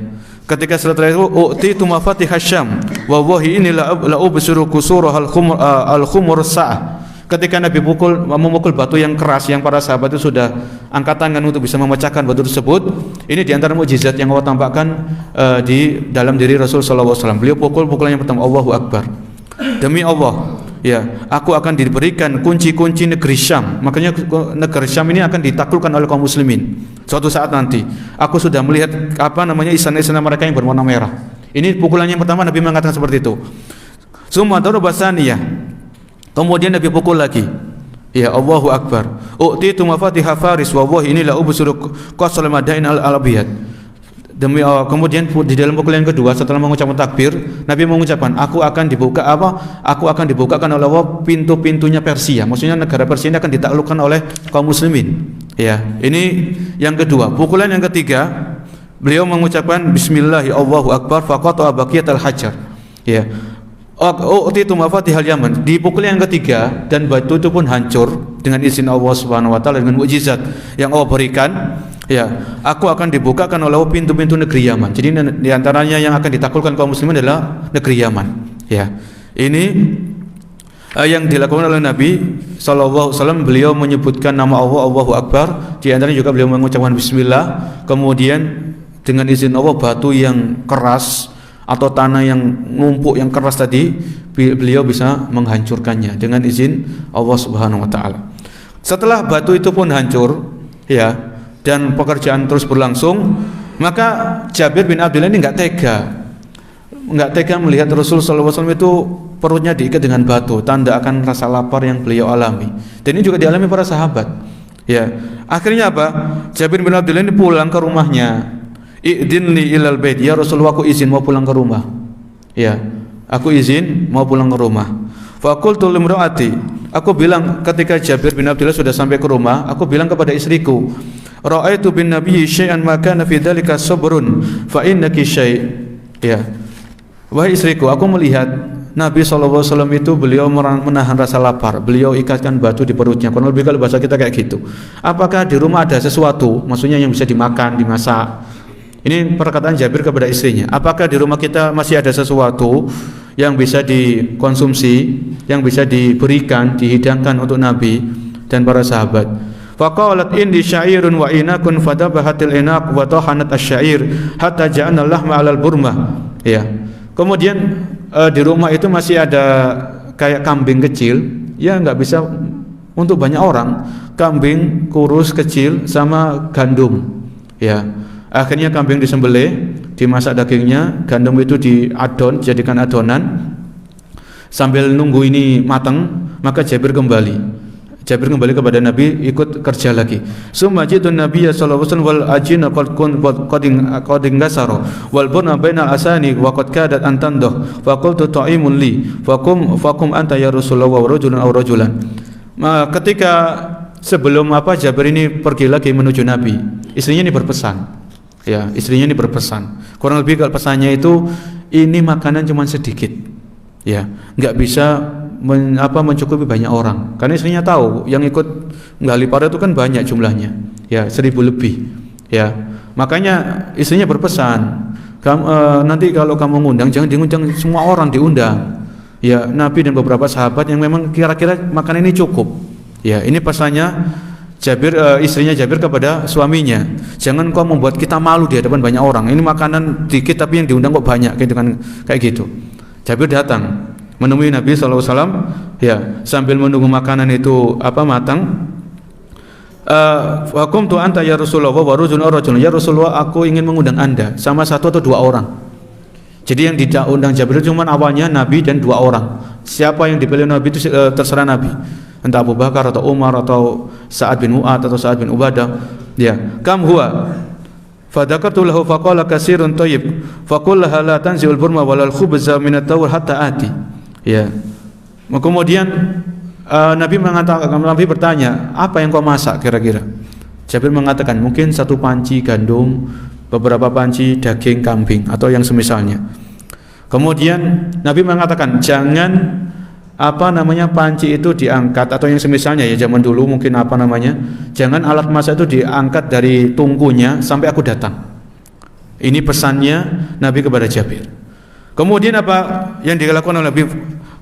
Ketika setelah itu u'titu mafatihasy Syam wa wahi inni la ubsiru qusurahal khumur sa'ah. Ketika Nabi memukul batu yang keras yang para sahabat itu sudah angkat tangan untuk bisa memecahkan batu tersebut. Ini di antara mukjizat yang Allah tampakkan di dalam diri Rasul sallallahu alaihi wasallam. Beliau pukulan yang pertama Allahu Akbar. Demi Allah, ya, aku akan diberikan kunci-kunci negeri Syam. Makanya negeri Syam ini akan ditaklukkan oleh kaum muslimin suatu saat nanti. Aku sudah melihat istana-istana mereka yang berwarna merah. Ini pukulan yang pertama Nabi mengatakan seperti itu. Summa daraba tsaniyah. Kemudian Nabi pukul lagi. Ya, Allahu Akbar. U'titu mafatihah Faris wa wahi inilah ubsuru qasal madain al-abiyat. Demi Allah. Kemudian di dalam pukulan yang kedua setelah mengucapkan takbir, Nabi mengucapkan aku akan dibukakan oleh Allah pintu-pintunya Persia. Maksudnya negara Persia ini akan ditaklukkan oleh kaum muslimin. Ya, ini yang kedua. Pukulan yang ketiga, beliau mengucapkan bismillah Allahu Akbar faqata baqiyatal hajar. Ya. Itu mafatihal Yaman. Di pukulan yang ketiga dan batu itu pun hancur dengan izin Allah Subhanahu wa taala dengan mukjizat yang Allah berikan. Ya, aku akan dibukakan oleh pintu-pintu negeri Yaman. Jadi di antaranya yang akan ditaklukkan kaum muslimin adalah negeri Yaman. Ya. Ini yang dilakukan oleh Nabi sallallahu alaihi wasallam. Beliau menyebutkan nama Allah, Allahu Akbar. Di antaranya juga beliau mengucapkan bismillah. Kemudian dengan izin Allah batu yang keras atau tanah yang numpuk yang keras tadi beliau bisa menghancurkannya dengan izin Allah Subhanahu wa taala. Setelah batu itu pun hancur, ya, dan pekerjaan terus berlangsung, maka Jabir bin Abdullah ini enggak tega melihat Rasul sallallahu alaihi wasallam itu perutnya diikat dengan batu, tanda akan rasa lapar yang beliau alami. Dan ini juga dialami para sahabat. Ya, akhirnya apa? Jabir bin Abdullah ini pulang ke rumahnya. Idinli ilal bait, ya Rasulullah, aku izin mau pulang ke rumah. Ya, aku izin mau pulang ke rumah. Fa qultu limraati, aku bilang ketika Jabir bin Abdullah sudah sampai ke rumah, aku bilang kepada istriku, ra'aitu bin nabiyyi syai'an ma kana fi dzalika sabrun fa innaki syai'. Ya. Wahai istriku, aku melihat Nabi SAW itu beliau menahan rasa lapar. Beliau ikatkan batu di perutnya. Kurang lebih kalau bahasa kita kayak gitu. Apakah di rumah ada sesuatu, maksudnya yang bisa dimakan, dimasak? Ini perkataan Jabir kepada istrinya. Apakah di rumah kita masih ada sesuatu yang bisa dikonsumsi, yang bisa diberikan, dihidangkan untuk Nabi dan para sahabat? Faqalat indi syairun wa inakun fadabahatil inaq wa tahanat asyair hatta ja'alna lahma 'alal burmah. Ya. Kemudian di rumah itu masih ada kayak kambing kecil, ya enggak bisa untuk banyak orang. Kambing kurus kecil sama gandum. Ya. Akhirnya kambing disembelih, dimasak dagingnya, gandum itu diadon, dijadikan adonan. Sambil nunggu ini matang, maka Jabir kembali kepada Nabi, ikut kerja lagi. Summa jitu Nabiy sallallahu alaihi wasallam wal ajina qad ingasara wal bunna bainal asani wa qad kadat an tandah fa qultu ta'imun li fakum anta ya Rasulullah wa rajulun aw rajulan. Ketika sebelum Jabir ini pergi lagi menuju Nabi, istrinya ini berpesan. Ya, istrinya ini berpesan. Kurang lebih kalau pesannya itu, ini makanan cuma sedikit. Ya, enggak bisa mencukupi banyak orang, karena istrinya tahu yang ikut menggali para itu kan banyak jumlahnya, ya 1000 lebih, ya makanya istrinya berpesan, nanti kalau kamu ngundang jangan diundang semua orang, diundang ya Nabi dan beberapa sahabat yang memang kira-kira makanan ini cukup, ya ini pesannya Jabir, istrinya Jabir kepada suaminya, jangan kau membuat kita malu di hadapan banyak orang, ini makanan dikit tapi yang diundang kok banyak, kayak gitu. Jabir datang menemui Nabi SAW, ya sambil menunggu makanan itu matang. Wakum tu anta ya Rasulullah wa rajulun, ya Rasulullah aku ingin mengundang anda sama 1 atau 2 orang. Jadi yang diundang Jabir cuma awalnya Nabi dan 2 orang. Siapa yang dipilih Nabi itu terserah Nabi, entah Abu Bakar atau Umar atau Sa'ad bin Mu'ad atau Sa'ad bin Ubadah. Ya, kam huwa fadakartu lahu faqala katsirun thayyib faqullaha la tanzi'ul burma walal khubza min at-tawr hatta ati. Ya. Kemudian Nabi bertanya, apa yang kau masak kira-kira? Jabir mengatakan mungkin 1 panci gandum, beberapa panci daging kambing atau yang semisalnya. Kemudian Nabi mengatakan jangan panci itu diangkat atau yang semisalnya, ya zaman dulu mungkin jangan alat masak itu diangkat dari tungkunya sampai aku datang. Ini pesannya Nabi kepada Jabir. Kemudian apa yang dilakukan oleh Nabi?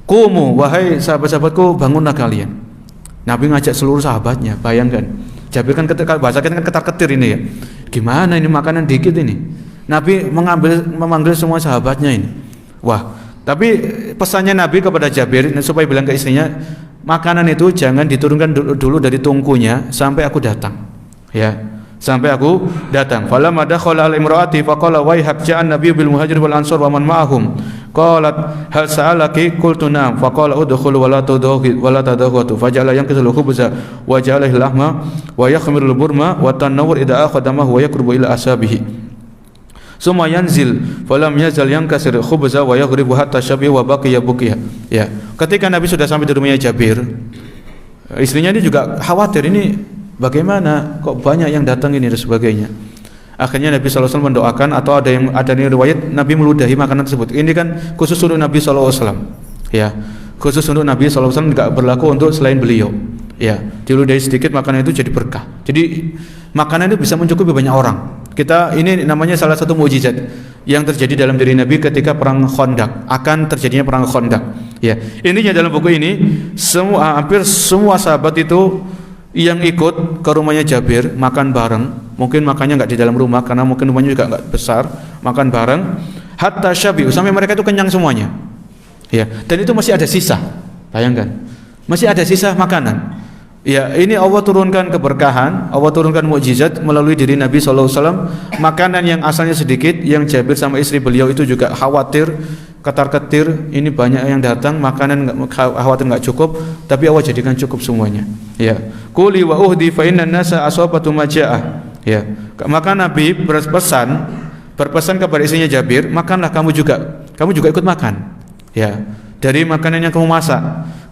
Qumu wahai sahabat-sahabatku, bangunlah kalian. Nabi ngajak seluruh sahabatnya. Bayangkan, Jabir kan bahasa kita kan ketar-ketir ini ya. Gimana ini makanan dikit ini? Nabi memanggil semua sahabatnya ini. Wah, tapi pesannya Nabi kepada Jabir supaya bilang ke istrinya, makanan itu jangan diturunkan dulu dari tungkunya sampai aku datang. Ya. Sampai aku datang. Falamma dakhala al-imraati faqala wayhak ja'an nabiyyu bil muhajir wal ansar wa man ma'ahum. Qalat hal sa'alaki qultu na'am faqala udkhulu wa la tadawatu faja'ala yanqidul khubza wa ja'ala lahma wa yakhmiru al-burma wa tanawwur idza akhadamahu wa yakrubu ila asabihi. Summa yanzil falam yazal yankasir khubza wa yaghribu hatta shabi wa baqiya buqiya. Ya, ketika Nabi sudah sampai di rumahnya Jabir, istrinya ini juga khawatir, ini bagaimana kok banyak yang datang ini dan sebagainya. Akhirnya Nabi SAW mendoakan, atau ada yang riwayat Nabi meludahi makanan tersebut. Ini kan khusus untuk Nabi SAW, ya khusus untuk Nabi SAW, tidak berlaku untuk selain beliau. Ya, diludahi sedikit makanan itu jadi berkah. Jadi makanan itu bisa mencukupi banyak orang. Ini namanya salah satu mukjizat yang terjadi dalam diri Nabi ketika perang Khandaq, akan terjadinya perang Khandaq. Ya, intinya dalam buku ini hampir semua sahabat itu yang ikut ke rumahnya Jabir makan bareng. Mungkin makannya enggak di dalam rumah karena mungkin rumahnya juga enggak besar, makan bareng hatta syabi, sampai mereka itu kenyang semuanya. Ya, dan itu masih ada sisa. Bayangkan, masih ada sisa makanan. Ya, ini Allah turunkan keberkahan, Allah turunkan mukjizat melalui diri Nabi SAW. Makanan yang asalnya sedikit, yang Jabir sama istri beliau itu juga khawatir, ketar-ketir, ini banyak yang datang, makanan khawatir enggak cukup, tapi Allah jadikan cukup semuanya. Ya, quli wa uhdi fa innan nasa asabatu maja'ah. Ya, maka Nabi berpesan kepada istrinya Jabir, makanlah kamu juga ikut makan. Ya, dari makanan yang kamu masak,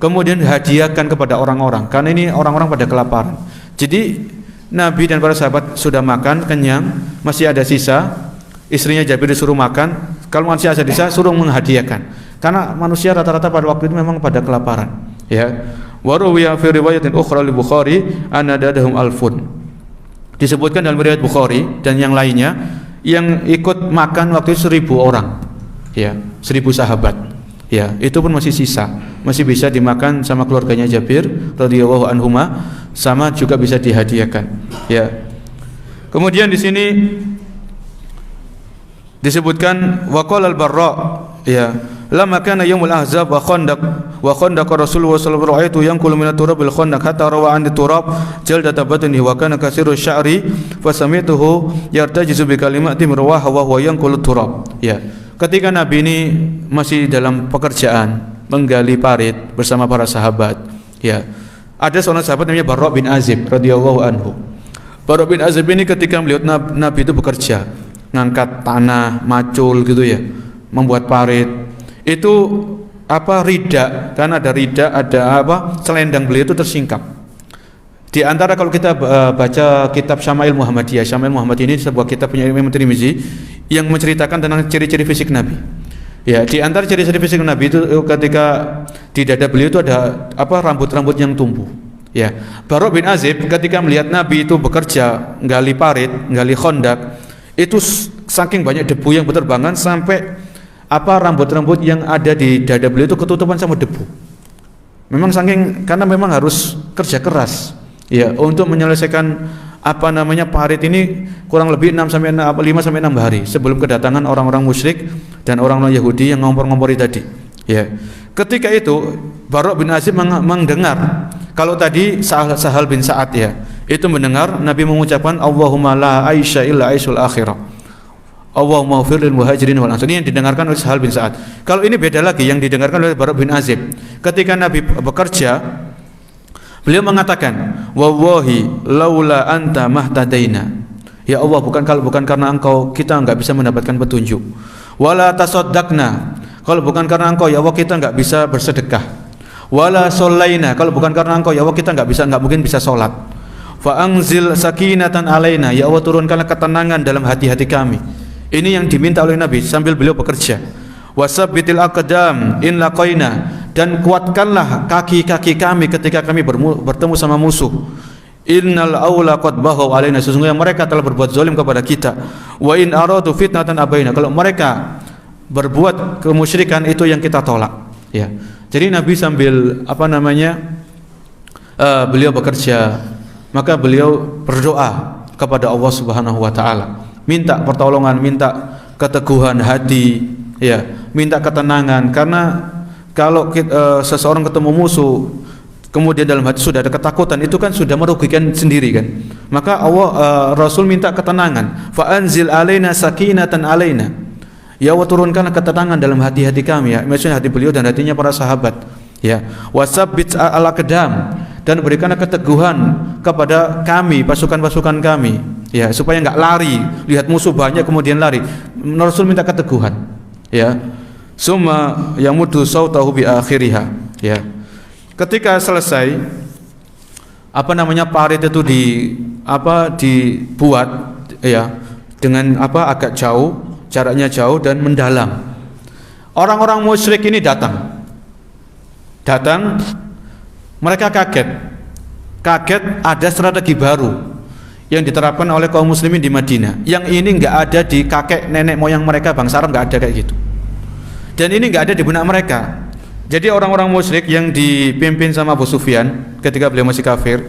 kemudian hadiahkan kepada orang-orang, karena ini orang-orang pada kelaparan. Jadi Nabi dan para sahabat sudah makan kenyang, masih ada sisa. Istrinya Jabir disuruh makan, kalau masih ada sisa suruh menghadiahkan, karena manusia rata-rata pada waktu itu memang pada kelaparan. Ya, wa ruwiya fi riwayatin ukhra li Bukhari anna dadahum alfun. Disebutkan dalam riwayat Bukhari dan yang lainnya, yang ikut makan waktu itu 1000 orang. Ya, 1000 sahabat. Ya, itu pun masih sisa, masih bisa dimakan sama keluarganya Jabir radhiyallahu anhuma, sama juga bisa dihadiahkan. Ya. Kemudian di sini disebutkan waqala al-Barra, ya, lamma kana yaumul ahzab wa khandaq Rasulullah sallallahu alaihi wasallam yanqulu min at-turab bil khandaq hatta rawa an at-turab jaldata batni wa kana katsiru sya'ri fa samituhu yartajizu bi kalimati rawaha wa huwa yanqulu turab. Ya, ketika Nabi ini masih dalam pekerjaan, menggali parit bersama para sahabat. Ya, ada seorang sahabat namanya Barra bin Azib radhiyallahu anhu. Barra bin Azib ini ketika melihat Nabi itu bekerja, ngangkat tanah, macul gitu ya, membuat parit, itu rida, kan ada rida, ada selendang beliau itu tersingkap. Di antara kalau kita baca kitab Syama'il Muhammadiyah, Syama'il Muhammadiyah ini sebuah kitab punya Imam Tirmizi yang menceritakan tentang ciri-ciri fisik Nabi. Ya, di antara ciri-ciri fisik Nabi itu ketika di dada beliau itu ada rambut-rambut yang tumbuh. Ya, Barra bin Azib ketika melihat Nabi itu bekerja, gali parit, gali khandak, itu saking banyak debu yang berterbangan sampai rambut-rambut yang ada di dada beliau itu ketutupan sama debu. Karena memang harus kerja keras. Ya, untuk menyelesaikan parit ini kurang lebih 5 sampai 6 hari sebelum kedatangan orang-orang musyrik dan orang-orang Yahudi yang ngompor-ngompori tadi. Ya. Ketika itu Barra bin Azib mendengar, kalau tadi Sahal bin Sa'ad ya, itu mendengar Nabi mengucapkan Allahumma la aisha illa aisyul akhirah. Allahumma ighfir lil muhajirin wal ansar. Ini yang didengarkan oleh Sahal bin Sa'ad. Kalau ini beda lagi yang didengarkan oleh Barra bin Azib. Ketika Nabi bekerja, beliau mengatakan, wallahi laula anta mahtadaina. Ya Allah, kalau bukan karena engkau kita enggak bisa mendapatkan petunjuk. Wala tasaddaqna. Kalau bukan karena engkau ya Allah kita enggak bisa bersedekah. Wala shallaina. Kalau bukan karena engkau ya Allah kita enggak mungkin bisa salat. Fa anzil sakinatan alaina. Ya Allah, turunkanlah ketenangan dalam hati-hati kami. Ini yang diminta oleh Nabi sambil beliau bekerja. Wasabbitil aqdam in laqaina, dan kuatkanlah kaki-kaki kami ketika kami bertemu sama musuh. Innal aula qad baghaw alaina, sesungguhnya mereka telah berbuat zalim kepada kita. Wa in aradu fitnatan abaina, kalau mereka berbuat kemusyrikan itu yang kita tolak. Ya. Jadi Nabi sambil beliau bekerja, maka beliau berdoa kepada Allah Subhanahu wa taala, minta pertolongan, minta keteguhan hati. Ya, minta ketenangan, karena kalau seseorang ketemu musuh kemudian dalam hati sudah ada ketakutan, itu kan sudah merugikan sendiri kan. Maka Rasul minta ketenangan. Fa anzil alaina sakinatan alaina. Ya Allah, turunkanlah ketenangan dalam hati-hati kami, ya. Maksudnya hati beliau dan hatinya para sahabat. Ya, wasabbit al-aqdam, dan berikanlah keteguhan kepada kami, pasukan-pasukan kami. Ya, supaya enggak lari, lihat musuh banyak kemudian lari. Rasul minta keteguhan. Ya, summa yamudu sautahu bi akhiriha. Ya, ketika selesai parit itu dibuat ya dengan agak jauh, jaraknya jauh dan mendalam. Orang-orang musyrik ini datang, mereka kaget ada strategi baru yang diterapkan oleh kaum muslimin di Madinah. Yang ini enggak ada di kakek nenek moyang mereka, bangsa Arab enggak ada kayak gitu. Dan ini enggak ada di benak mereka. Jadi orang-orang musyrik yang dipimpin sama Abu Sufyan ketika beliau masih kafir,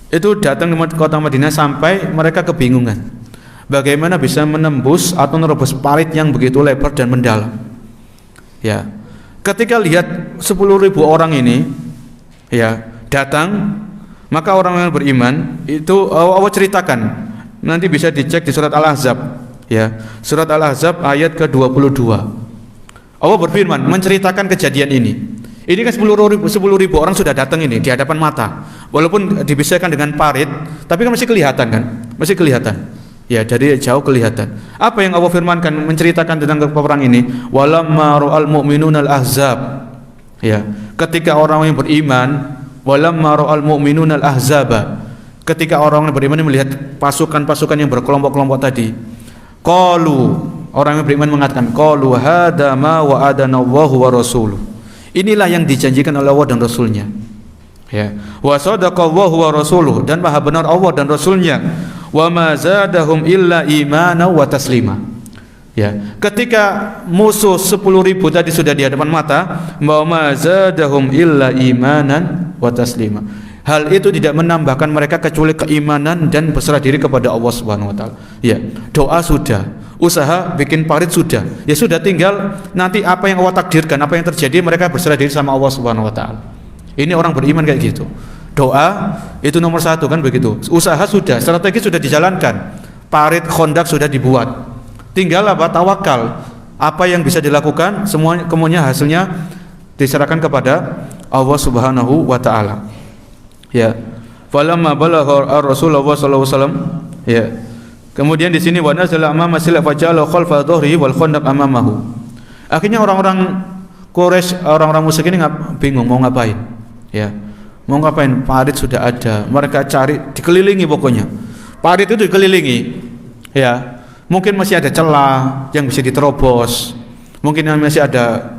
itu datang ke kota Madinah sampai mereka kebingungan. Bagaimana bisa menembus atau menerobos parit yang begitu lebar dan mendalam. Ya. Ketika lihat 10.000 orang ini ya datang, maka orang yang beriman itu Allah ceritakan, nanti bisa dicek di surat Al-Ahzab ya, surat Al-Ahzab ayat ke-22. Allah berfirman menceritakan kejadian ini. Ini kan 10.000 orang sudah datang ini di hadapan mata. Walaupun dipisahkan dengan parit, tapi kan masih kelihatan kan? Masih kelihatan. Ya, dari jauh kelihatan. Apa yang Allah firmankan menceritakan tentang peperang ini? Walamma ra'al mu'minuna al-ahzab. Ya, ketika orang yang beriman, walamma ra'al mu'minuna al-ahzaba, ketika orang yang beriman melihat pasukan-pasukan yang berkelompok-kelompok tadi, qalu, orang yang beriman mengatakan, qalu hadza ma wa'adana Allahu wa rasuluh, inilah yang dijanjikan oleh Allah dan Rasulnya. Ya, wa sadaqallahu wa rasuluh, dan maha benar Allah dan Rasulnya. Wa ma zadahum illa imana wa taslima. Ya, ketika musuh 10.000 tadi sudah di hadapan mata, wa ma zadahum illa imanan wa taslima. Hal itu tidak menambahkan mereka kecuali keimanan dan berserah diri kepada Allah Subhanahu wa taala. Ya, doa sudah, usaha bikin parit sudah. Ya sudah, tinggal nanti apa yang Allah takdirkan, apa yang terjadi, mereka berserah diri sama Allah Subhanahu wa taala. Ini orang beriman kayak gitu. Doa itu nomor 1 kan begitu. Usaha sudah, strategi sudah dijalankan, parit khandak sudah dibuat. Tinggal tawakal. Apa yang bisa dilakukan, semuanya hasilnya diserahkan kepada Allah Subhanahu wa taala. Ya. Falamma balagha Rasulullah sallallahu alaihi wasallam, ya. Kemudian di sini wa nazala amama sila fajala khalfa dhahri wal khandaq amamahu. Akhirnya orang-orang Quraisy, orang-orang musyrik ini bingung mau ngapain. Ya. Mau ngapain? Parit sudah ada. Mereka cari, dikelilingi pokoknya. Parit itu dikelilingi. Ya. Mungkin masih ada celah yang bisa diterobos. Mungkin masih ada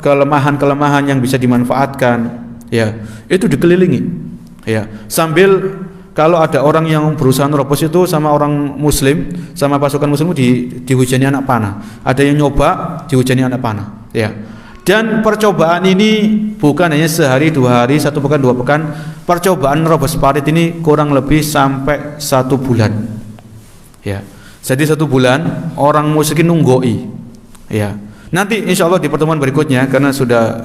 kelemahan-kelemahan yang bisa dimanfaatkan. Ya. Itu dikelilingi. Ya, sambil kalau ada orang yang berusaha nerobos itu sama orang muslim, sama pasukan muslim dihujani anak panah. Ada yang nyoba dihujani anak panah, ya. Dan percobaan ini bukan hanya sehari, 2 hari, 1 pekan, 2 pekan. Percobaan nerobos parit ini kurang lebih sampai 1 bulan. Ya. Jadi 1 bulan orang musyrikin nunggoi. Ya. Nanti insya Allah di pertemuan berikutnya, karena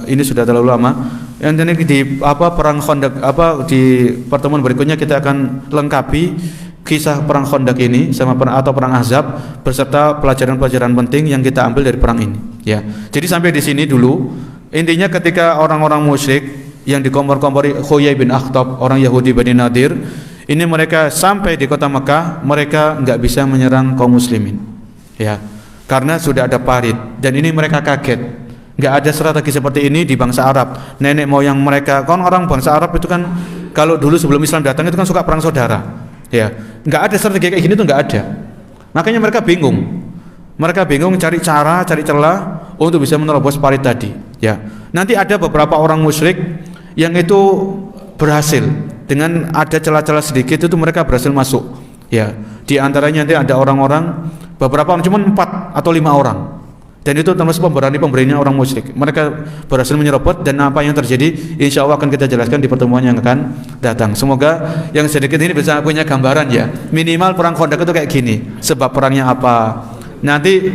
ini sudah terlalu lama, yang nanti di perang Khandaq di pertemuan berikutnya kita akan lengkapi kisah perang Khandaq ini sama perang Ahzab beserta pelajaran-pelajaran penting yang kita ambil dari perang ini. Ya, jadi sampai di sini dulu. Intinya ketika orang-orang musyrik yang dikompor-kompori Huyai bin Akhtab, orang Yahudi Bani Nadir, ini mereka sampai di kota Mekah, mereka nggak bisa menyerang kaum muslimin. Ya. Karena sudah ada parit, dan ini mereka kaget. Nggak ada strategi seperti ini di bangsa Arab. Nenek moyang mereka, kan orang bangsa Arab itu kan kalau dulu sebelum Islam datang itu kan suka perang saudara. Ya, nggak ada strategi kayak gini tuh nggak ada. Makanya mereka bingung. Mereka bingung cari cara, cari celah untuk bisa menerobos parit tadi. Ya, nanti ada beberapa orang musyrik yang itu berhasil dengan ada celah-celah sedikit itu mereka berhasil masuk. Ya, di antaranya nanti ada orang-orang, beberapa orang, cuma 4 atau 5 orang, dan itu termasuk pemberani-pemberaninya orang musyrik. Mereka berhasil menyerobot, dan apa yang terjadi insya Allah akan kita jelaskan di pertemuan yang akan datang. Semoga yang sedikit ini bisa punya gambaran, ya, minimal perang Khandaq itu kayak gini, sebab perangnya apa, nanti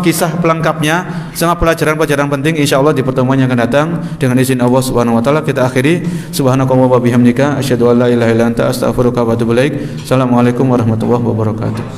kisah pelengkapnya sama pelajaran-pelajaran penting insya Allah di pertemuan yang akan datang. Dengan izin Allah Subhanahu wa taala kita akhiri. Subhanakallahumma wa bihamdika asyhadu an la ilaha illa anta astaghfiruka wa atubu ilaik. Assalamualaikum warahmatullahi wabarakatuh.